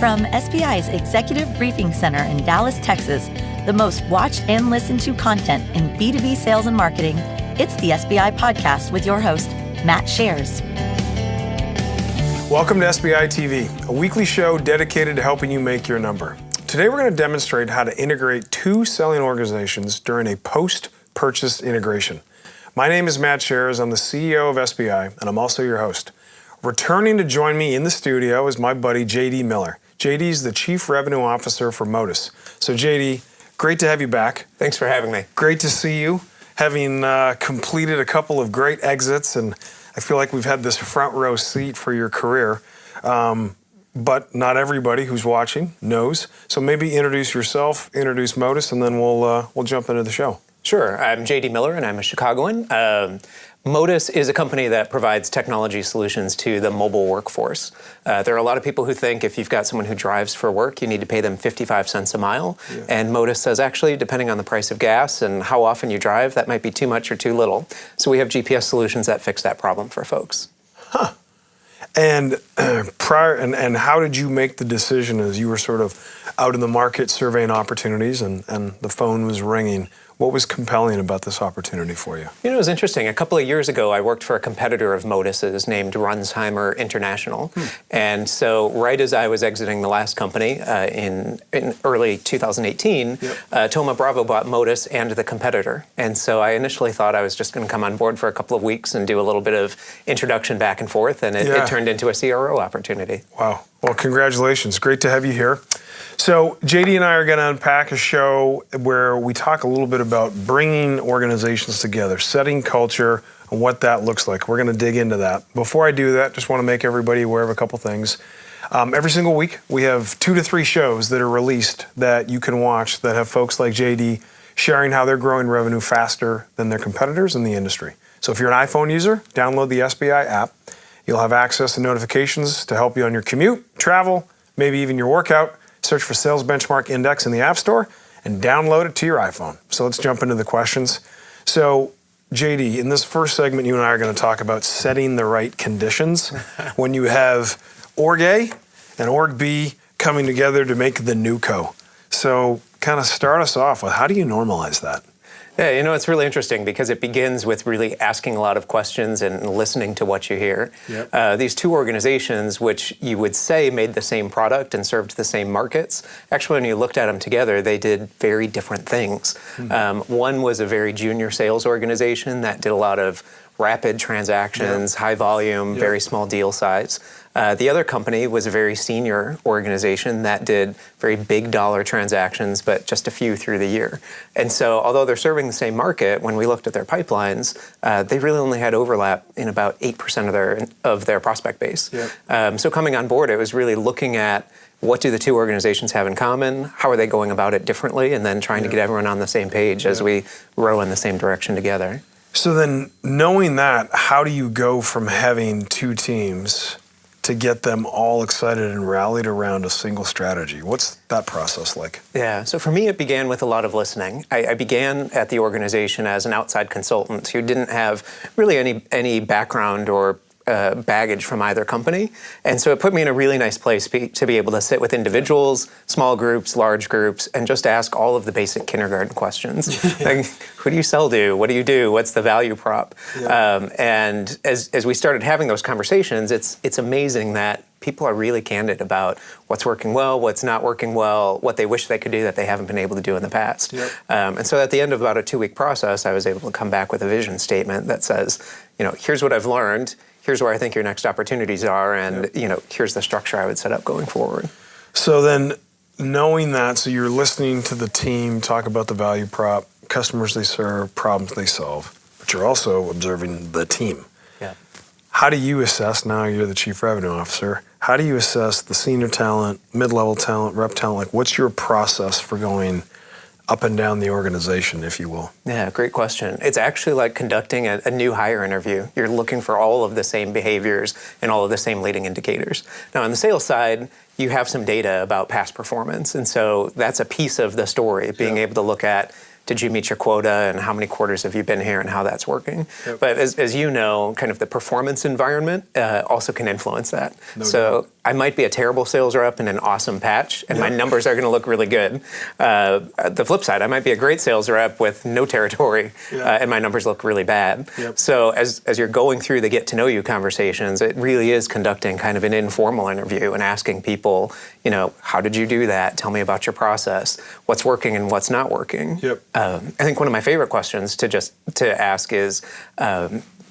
From SBI's Executive Briefing Center in Dallas, Texas, the most watched and listened to content in B2B sales and marketing, it's the SBI Podcast with your host, Matt Sharrers. Welcome to SBI TV, a weekly show dedicated to helping you make your number. Today we're going to demonstrate how to integrate two selling organizations during a post-purchase integration. My name is Matt Sharrers. I'm the CEO of SBI, and I'm also your host. Returning to join me in the studio is my buddy, JD Miller. JD is the Chief Revenue Officer for Modus. So JD, great to have you back. Thanks for having me. Great to see you, having completed a couple of great exits, and I feel like we've had this front row seat for your career. But not everybody who's watching knows. So maybe introduce yourself, introduce Modus, and then we'll jump into the show. Sure. I'm JD Miller, and I'm a Chicagoan. Modus is a company that provides technology solutions to the mobile workforce. There are a lot of people who think if you've got someone who drives for work, you need to pay them 55 cents a mile. Yeah. And Modus says, actually, depending on the price of gas and how often you drive, that might be too much or too little. So we have GPS solutions that fix that problem for folks. Huh. And and how did you make the decision as you were sort of out in the market surveying opportunities and the phone was ringing? What was compelling about this opportunity for you? You know, it was interesting. A couple of years ago, I worked for a competitor of Modus's named Runsheimer International. And so right as I was exiting the last company in early 2018, Thoma Bravo bought Modus and the competitor. And so I initially thought I was just going to come on board for a couple of weeks and do a little bit of introduction back and forth, and it turned into a CRO opportunity. Wow. Well, congratulations. Great to have you here. So JD and I are going to unpack a show where we talk a little bit about bringing organizations together, setting culture, and what that looks like. We're going to dig into that. Before I do that, just want to make everybody aware of a couple things. Every single week, we have 2 to 3 shows that are released that you can watch that have folks like JD sharing how they're growing revenue faster than their competitors in the industry. So if you're an iPhone user, download the SBI app. You'll have access to notifications to help you on your commute, travel, maybe even your workout. Search for Sales Benchmark Index in the App Store and download it to your iPhone. So let's jump into the questions. So JD, in this first segment, you and I are going to talk about setting the right conditions when you have Org A and Org B coming together to make the new co. So kind of start us off with how do you normalize that? Yeah, you know, it's really interesting because it begins with really asking a lot of questions and listening to what you hear. Yep. These two organizations, which you would say made the same product and served the same markets, actually when you looked at them together, they did very different things. One was a very junior sales organization that did a lot of rapid transactions, high volume, very small deal size. The other company was a very senior organization that did very big dollar transactions, but just a few through the year. And so although they're serving the same market, when we looked at their pipelines, they really only had overlap in about 8% of their prospect base. Yep. So coming on board, it was really looking at what do the two organizations have in common, how are they going about it differently, and then trying to get everyone on the same page as we row in the same direction together. So then knowing that, how do you go from having two teams to get them all excited and rallied around a single strategy? What's that process like? Yeah, so for me, it began with a lot of listening. I began at the organization as an outside consultant who didn't have really any background or baggage from either company. And so it put me in a really nice place to be able to sit with individuals, small groups, large groups, and just ask all of the basic kindergarten questions. Like, who do you sell to? What do you do? What's the value prop? Yeah. And as we started having those conversations, it's amazing that people are really candid about what's working well, what's not working well, what they wish they could do that they haven't been able to do in the past. Yep. And so at the end of about a 2-week process, I was able to come back with a vision statement that says, you know, here's what I've learned. Here's where I think your next opportunities are, and you know, here's the structure I would set up going forward. So then, knowing that, so you're listening to the team talk about the value prop, customers they serve, problems they solve, but you're also observing the team. Yeah. How do you assess, now you're the Chief Revenue Officer, how do you assess the senior talent, mid-level talent, rep talent? Like, what's your process for going up and down the organization, if you will? Yeah, great question. It's actually like conducting a new hire interview. You're looking for all of the same behaviors and all of the same leading indicators. Now, on the sales side, you have some data about past performance. And so that's a piece of the story, being able to look at did you meet your quota, and how many quarters have you been here, and how that's working. Yep. But as you know, kind of the performance environment also can influence that. No so doubt. I might be a terrible sales rep in an awesome patch, and my numbers are going to look really good. The flip side, I might be a great sales rep with no territory, and my numbers look really bad. Yep. So as you're going through the get to know you conversations, it really is conducting kind of an informal interview and asking people, how did you do that? Tell me about your process. What's working and what's not working. Yep. I think one of my favorite questions to ask is,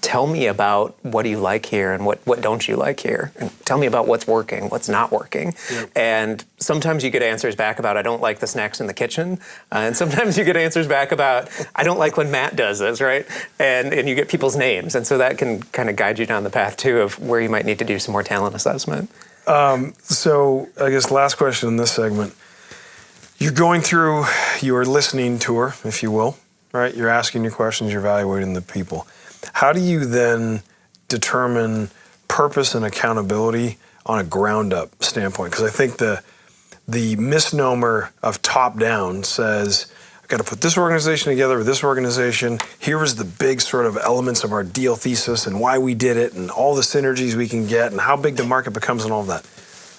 tell me about what do you like here and what don't you like here, and tell me about what's working, what's not working. Yep. And sometimes you get answers back about I don't like the snacks in the kitchen, and sometimes you get answers back about I don't like when Matt does this, right? And you get people's names, and so that can kind of guide you down the path too of where you might need to do some more talent assessment. So I guess last question in this segment. You're going through your listening tour, if you will, right? You're asking your questions, you're evaluating the people. How do you then determine purpose and accountability on a ground-up standpoint? Because I think the misnomer of top-down says, I've got to put this organization together with this organization. Here is the big sort of elements of our deal thesis and why we did it and all the synergies we can get and how big the market becomes and all of that.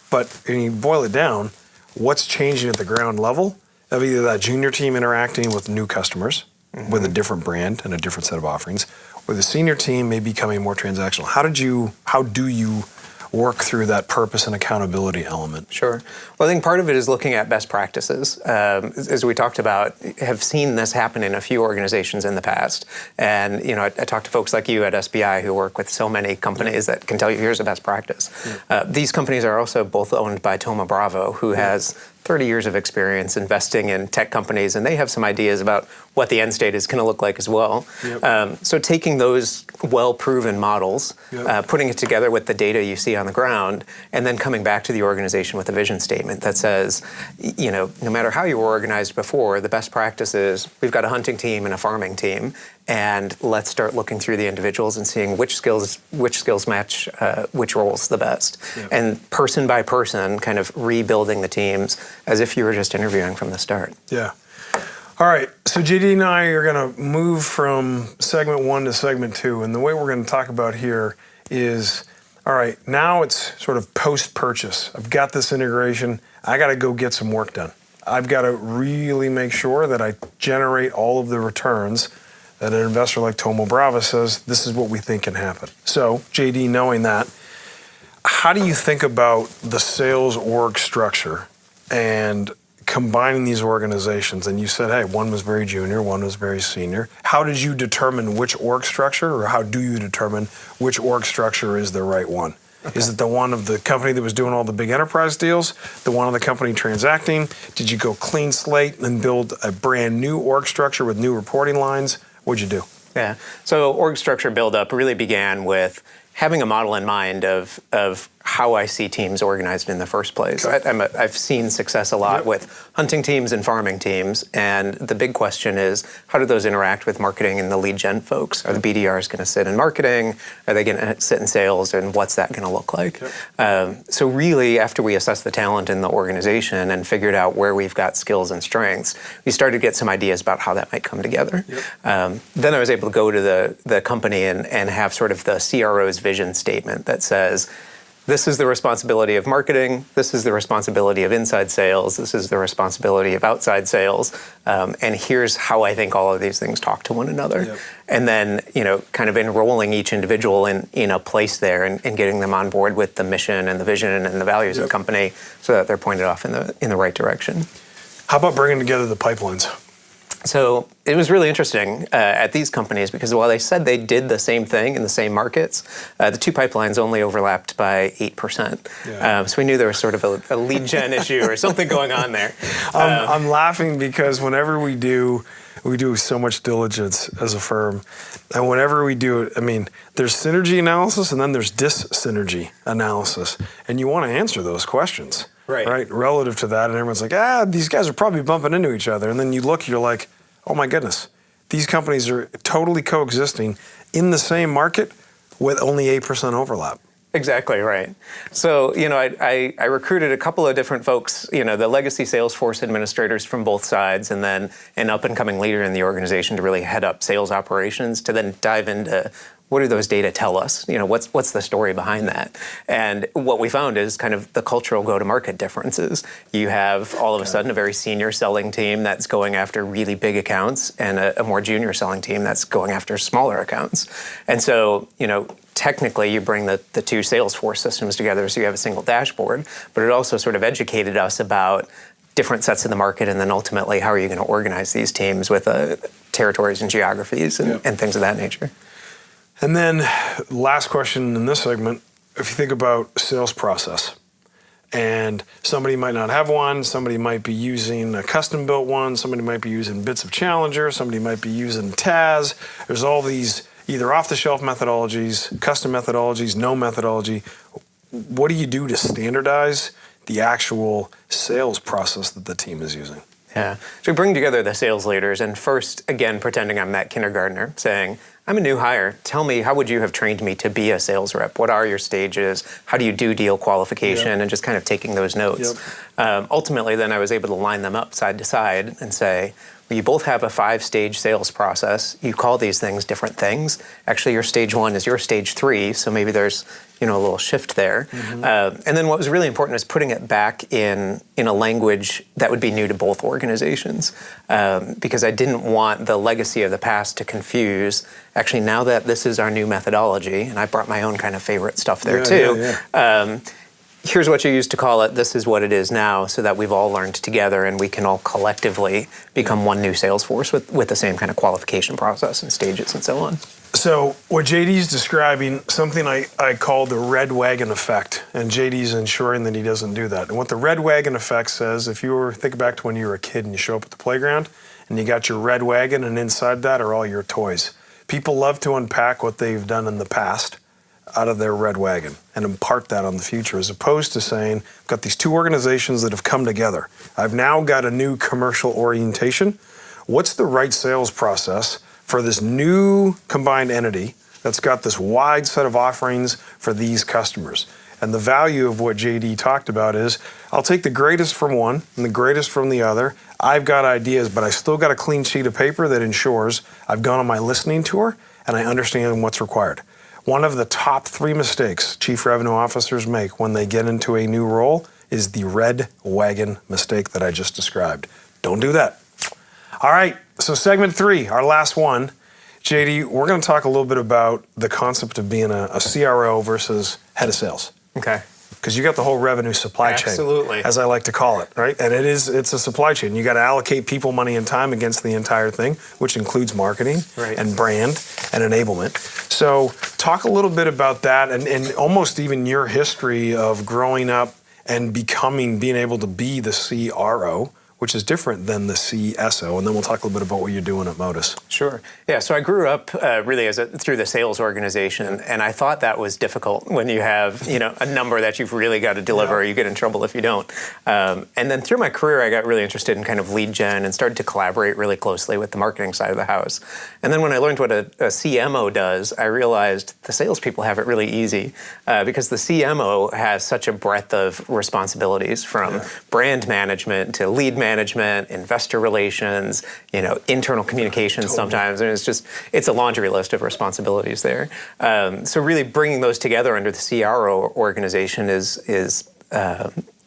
But when you boil it down, what's changing at the ground level of either that junior team interacting with new customers with a different brand and a different set of offerings, or the senior team may be becoming more transactional. How do you work through that purpose and accountability element? Sure. Well, I think part of it is looking at best practices. As we talked about, have seen this happen in a few organizations in the past. And I talk to folks like you at SBI who work with so many companies that can tell you here's a best practice. These companies are also both owned by Thoma Bravo, who has 30 years of experience investing in tech companies, and they have some ideas about what the end state is going to look like as well. So taking those well-proven models, putting it together with the data you see on the ground, and then coming back to the organization with a vision statement that says, no matter how you were organized before, the best practice is we've got a hunting team and a farming team, and let's start looking through the individuals and seeing which skills match which roles the best. And person by person, kind of rebuilding the teams as if you were just interviewing from the start. Yeah. All right, so JD and I are going to move from segment 1 to segment 2, and the way we're going to talk about here is, all right, now it's sort of post-purchase. I've got this integration. I got to go get some work done. I've got to really make sure that I generate all of the returns that an investor like Thoma Bravo says, this is what we think can happen. So, JD, knowing that, how do you think about the sales org structure and combining these organizations? And you said, hey, one was very junior, one was very senior. How did you determine which org structure, or how do you determine which org structure is the right one? Okay. Is it the one of the company that was doing all the big enterprise deals? The one of the company transacting? Did you go clean slate and build a brand new org structure with new reporting lines? What'd you do? Yeah, so org structure buildup really began with having a model in mind of how I see teams organized in the first place. Okay. I've seen success a lot with hunting teams and farming teams, and the big question is, how do those interact with marketing and the lead gen folks? Are the BDRs going to sit in marketing? Are they going to sit in sales? And what's that going to look like? So really, after we assessed the talent in the organization and figured out where we've got skills and strengths, we started to get some ideas about how that might come together. Then I was able to go to the company and have sort of the CRO's vision statement that says, this is the responsibility of marketing, this is the responsibility of inside sales, this is the responsibility of outside sales, and here's how I think all of these things talk to one another. And then, kind of enrolling each individual in a place there and getting them on board with the mission and the vision and the values of the company so that they're pointed off in the right direction. How about bringing together the pipelines? So it was really interesting at these companies because while they said they did the same thing in the same markets, the two pipelines only overlapped by 8%. So we knew there was sort of a lead gen issue or something going on there. I'm laughing because whenever we do so much diligence as a firm, and whenever we do it, there's synergy analysis and then there's dis-synergy analysis, and you want to answer those questions. Right, relative to that, and everyone's like, these guys are probably bumping into each other, and then you look, you're like, oh my goodness, these companies are totally coexisting in the same market with only 8% overlap. Exactly right. So, I recruited a couple of different folks, the legacy Salesforce administrators from both sides, and then an up-and-coming leader in the organization to really head up sales operations, to then dive into what do those data tell us? What's the story behind that? And what we found is kind of the cultural go-to-market differences. You have all of a sudden a very senior selling team that's going after really big accounts, and a more junior selling team that's going after smaller accounts. And so, technically you bring the two Salesforce systems together so you have a single dashboard, but it also sort of educated us about different sets of the market, and then ultimately how are you going to organize these teams with territories and geographies and things of that nature. And then last question in this segment, if you think about sales process, and somebody might not have one, somebody might be using a custom built one, somebody might be using bits of Challenger, somebody might be using Taz. There's all these either off-the-shelf methodologies, custom methodologies, no methodology. What do you do to standardize the actual sales process that the team is using? Yeah. So we bring together the sales leaders, and first, again, pretending I'm that kindergartner, saying, I'm a new hire. Tell me, how would you have trained me to be a sales rep? What are your stages? How do you do deal qualification? And just kind of taking those notes. Ultimately, then I was able to line them up side to side and say, well, you both have a 5-stage sales process. You call these things different things. Actually, your stage 1 is your stage 3, so maybe there's a little shift there. And then what was really important is putting it back in a language that would be new to both organizations, because I didn't want the legacy of the past to confuse. Actually, now that this is our new methodology, and I brought my own kind of favorite stuff there too. Here's what you used to call it, this is what it is now, so that we've all learned together and we can all collectively become one new Salesforce with the same kind of qualification process and stages and so on. So what JD's describing, something I call the red wagon effect, and JD's ensuring that he doesn't do that. And what the red wagon effect says, if you think back to when you were a kid and you show up at the playground and you got your red wagon and inside that are all your toys. People love to unpack what they've done in the past out of their red wagon and impart that on the future, as opposed to saying, I've got these two organizations that have come together. I've now got a new commercial orientation. What's the right sales process for this new combined entity that's got this wide set of offerings for these customers? And the value of what JD talked about is, I'll take the greatest from one and the greatest from the other. I've got ideas, but I still got a clean sheet of paper that ensures I've gone on my listening tour and I understand what's required. One of the top 3 mistakes chief revenue officers make when they get into a new role is the red wagon mistake that I just described. Don't do that. All right, so segment 3, our last one. JD, we're going to talk a little bit about the concept of being a CRO versus head of sales. Okay. Because you got the whole revenue supply chain, absolutely, as I like to call it, right? And it's a supply chain. You got to allocate people, money, and time against the entire thing, which includes marketing and brand and enablement. So talk a little bit about that and almost even your history of growing up and being able to be the CRO, which is different than the CSO, and then we'll talk a little bit about what you're doing at Modus. Sure. Yeah, so I grew up really through the sales organization, and I thought that was difficult when you have a number that you've really got to deliver. You get in trouble if you don't. And then through my career, I got really interested in kind of lead gen and started to collaborate really closely with the marketing side of the house. And then when I learned what a CMO does, I realized the salespeople have it really easy because the CMO has such a breadth of responsibilities, from brand management to lead management, investor relations, internal communications sometimes. And it's a laundry list of responsibilities there. So really bringing those together under the CRO organization is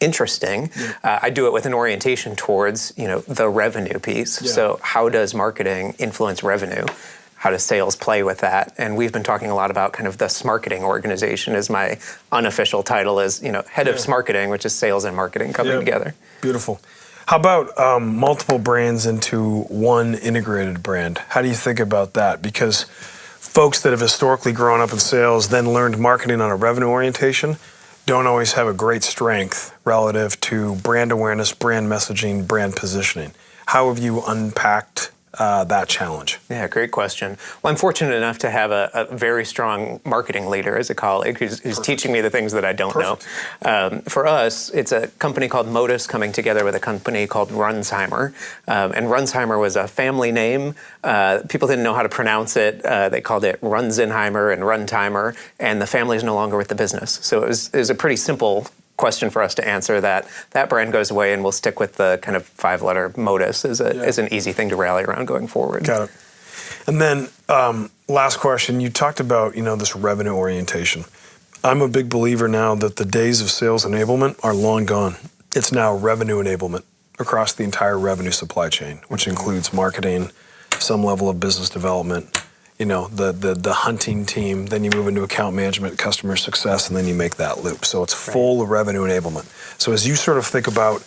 interesting. I do it with an orientation towards, the revenue piece. So how does marketing influence revenue? How does sales play with that? And we've been talking a lot about kind of the smarketing organization as my unofficial title is, head of smarketing, which is sales and marketing coming together. Beautiful. How about multiple brands into one integrated brand? How do you think about that? Because folks that have historically grown up in sales, then learned marketing on a revenue orientation, don't always have a great strength relative to brand awareness, brand messaging, brand positioning. How have you unpacked that challenge? Yeah, great question. Well, I'm fortunate enough to have a very strong marketing leader as a colleague who's teaching me the things that I don't know. For us, it's a company called Modus coming together with a company called Runsheimer. And Runsheimer was a family name. People didn't know how to pronounce it. They called it Runzenheimer and Runtimer, and the family is no longer with the business. So it was a pretty simple question for us to answer. That brand goes away, and we'll stick with the kind of 5-letter Modus as an easy thing to rally around going forward. Got it. And then last question, you talked about this revenue orientation. I'm a big believer now that the days of sales enablement are long gone. It's now revenue enablement across the entire revenue supply chain, which includes marketing, some level of business development, the hunting team, then you move into account management, customer success, and then you make that loop. So it's full of revenue enablement. So as you sort of think about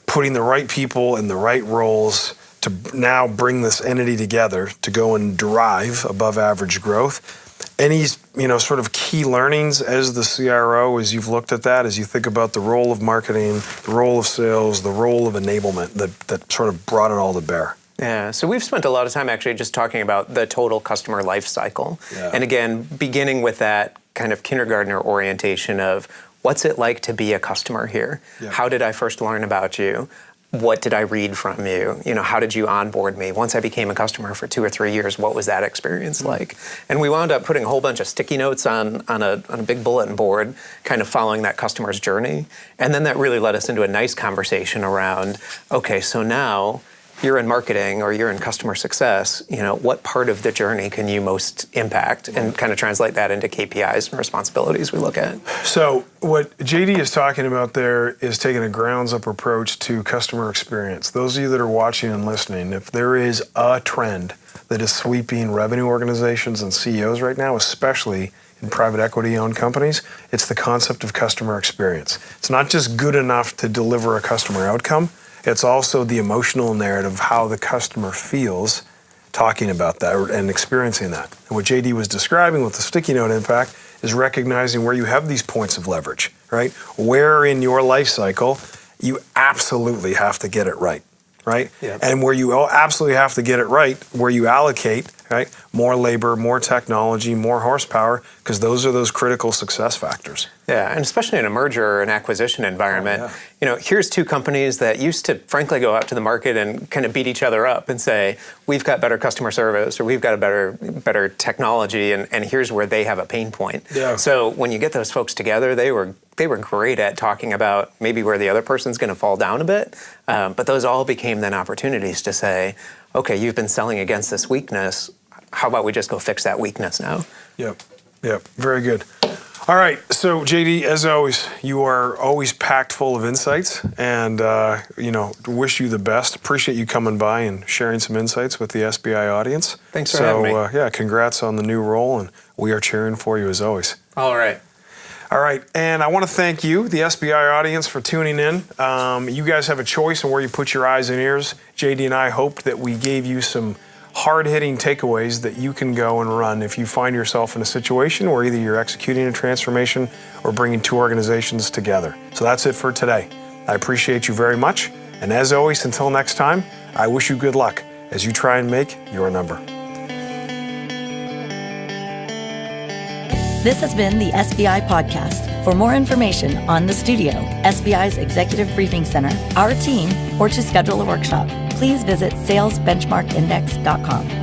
putting the right people in the right roles to now bring this entity together to go and drive above average growth, any sort of key learnings as the CRO as you've looked at that, as you think about the role of marketing, the role of sales, the role of enablement that sort of brought it all to bear? Yeah, so we've spent a lot of time actually just talking about the total customer life cycle. Yeah. And again, beginning with that kind of kindergartner orientation of what's it like to be a customer here? Yeah. How did I first learn about you? What did I read from you? How did you onboard me? Once I became a customer for 2 or 3 years, what was that experience like? And we wound up putting a whole bunch of sticky notes on a big bulletin board, kind of following that customer's journey. And then that really led us into a nice conversation around, okay, so now you're in marketing or you're in customer success, what part of the journey can you most impact, and kind of translate that into KPIs and responsibilities we look at. So what JD is talking about there is taking a grounds up approach to customer experience. Those of you that are watching and listening, if there is a trend that is sweeping revenue organizations and CEOs right now, especially in private equity owned companies, it's the concept of customer experience. It's not just good enough to deliver a customer outcome. It's also the emotional narrative of how the customer feels talking about that and experiencing that. And what JD was describing with the sticky note impact is recognizing where you have these points of leverage, right? Where in your life cycle you absolutely have to get it right, right? Yeah. And where you absolutely have to get it right, where you allocate, right, more labor, more technology, more horsepower, because those are those critical success factors. Yeah, and especially in a merger or an acquisition environment, here's two companies that used to, frankly, go out to the market and kind of beat each other up and say, we've got better customer service or we've got a better technology, and here's where they have a pain point. Yeah. So when you get those folks together, they were great at talking about maybe where the other person's going to fall down a bit, but those all became then opportunities to say, okay, you've been selling against this weakness. How about we just go fix that weakness now? Yep, very good. All right, so JD, as always, you are always packed full of insights, and wish you the best. Appreciate you coming by and sharing some insights with the SBI audience. Thanks for having me. Congrats on the new role, and we are cheering for you as always. All right, and I want to thank you, the SBI audience, for tuning in. You guys have a choice on where you put your eyes and ears. JD and I hoped that we gave you some hard-hitting takeaways that you can go and run if you find yourself in a situation where either you're executing a transformation or bringing two organizations together. So that's it for today. I appreciate you very much. And as always, until next time, I wish you good luck as you try and make your number. This has been the SBI Podcast. For more information on the studio, SBI's Executive Briefing Center, our team, or to schedule a workshop, please visit salesbenchmarkindex.com.